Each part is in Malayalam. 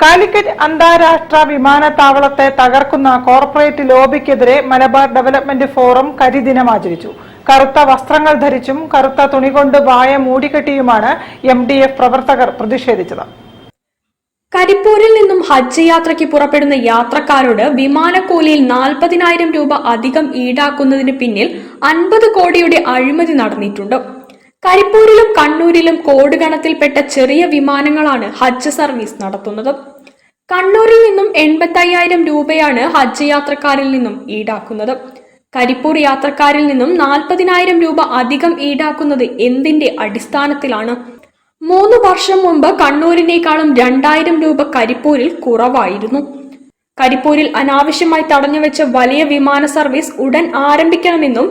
കാലിക്കറ്റ് അന്താരാഷ്ട്ര വിമാനത്താവളത്തെ തകർക്കുന്ന കോർപ്പറേറ്റ് ലോബിക്കെതിരെ മലബാർ ഡെവലപ്മെന്റ് ഫോറം കരിദിനം ആചരിച്ചു. കറുത്ത വസ്ത്രങ്ങൾ ധരിച്ചും കറുത്ത തുണികൊണ്ട് വായ മൂടിക്കെട്ടിയുമാണ് MDF പ്രവർത്തകർ പ്രതിഷേധിച്ചത്. കരിപ്പൂരിൽ നിന്നും ഹജ്ജ് യാത്രയ്ക്ക് പുറപ്പെടുന്ന യാത്രക്കാരോട് വിമാനക്കൂലിയിൽ 40,000 രൂപ അധികം ഈടാക്കുന്നതിന് പിന്നിൽ 50 കോടിയുടെ അഴിമതി നടന്നിട്ടുണ്ട്. കരിപ്പൂരിലും കണ്ണൂരിലും കോടി ഗണത്തിൽപ്പെട്ട ചെറിയ വിമാനങ്ങളാണ് ഹജ്ജ് സർവീസ് നടത്തുന്നത്. കണ്ണൂരിൽ നിന്നും 85,000 രൂപയാണ് ഹജ്ജ് യാത്രക്കാരിൽ നിന്നും ഈടാക്കുന്നത്. കരിപ്പൂർ യാത്രക്കാരിൽ നിന്നും 40,000 രൂപ അധികം ഈടാക്കുന്നത് എന്തിന്റെ അടിസ്ഥാനത്തിലാണ്? 3 വർഷം മുമ്പ് കണ്ണൂരിനേക്കാളും 2,000 രൂപ കരിപ്പൂരിൽ കുറവായിരുന്നു. കരിപ്പൂരിൽ അനാവശ്യമായി തടഞ്ഞുവെച്ച വലിയ വിമാന സർവീസ് ഉടൻ ആരംഭിക്കണമെന്നും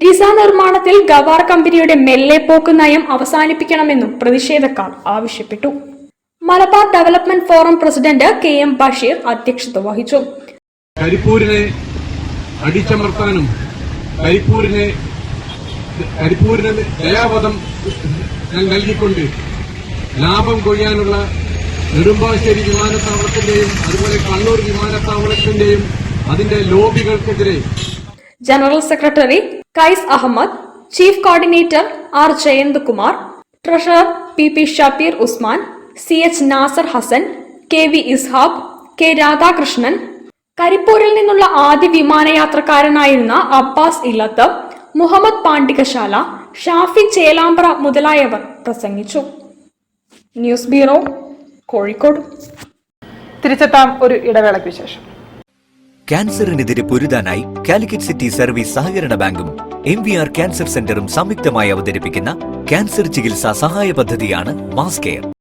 വിസ നിർമ്മാണത്തിൽ ഗവാർ കമ്പനിയുടെ മെല്ലെപ്പോക്ക് നയം അവസാനിപ്പിക്കണമെന്നും പ്രതിഷേധക്കാർ ആവശ്യപ്പെട്ടു. Malabar development forum president KM Basheer അധ്യക്ഷത വഹിച്ചു. കരിപ്പൂരിനെ അടിച്ചമർത്താനും കരിപ്പൂരിന് ദയാവധം നൽകിക്കൊണ്ട് ലാഭം കൊയ്യാനുള്ള നെടുമ്പാശ്ശേരി വിമാനത്താവളത്തിന്റെയും അതുപോലെ കണ്ണൂർ വിമാനത്താവളത്തിന്റെയും അതിന്റെ ലോബികൾക്കെതിരെ general secretary Qais Ahmed, chief coordinator R Jayanthkumar, treasurer PP Shabeer Usman, CH Nasar Hassan, KV Ishaq, K Radhakrishnan, കരിപ്പൂരിൽ നിന്നുള്ള ആദ്യ വിമാനയാത്രക്കാരനായിരുന്ന അബ്ബാസ് ഇല്ലത്ത്, മുഹമ്മദ് പാണ്ടികശാല, ഷാഫി ചേലാമ്പ്ര മുതലായവർ പ്രസംഗിച്ചു. News bureau, Kozhikode. തിരിച്ചെത്താം ഒരു ഇടവേളയ്ക്ക് ശേഷം. ക്യാൻസറിനെതിരെ പൊരുതാനായി കാലിക്കറ്റ് സിറ്റി സർവീസ് സഹകരണ ബാങ്കും MVR ക്യാൻസർ സെന്ററും സംയുക്തമായി അവതരിപ്പിക്കുന്ന ക്യാൻസർ ചികിത്സാ സഹായ പദ്ധതിയാണ് മാസ് കെയർ.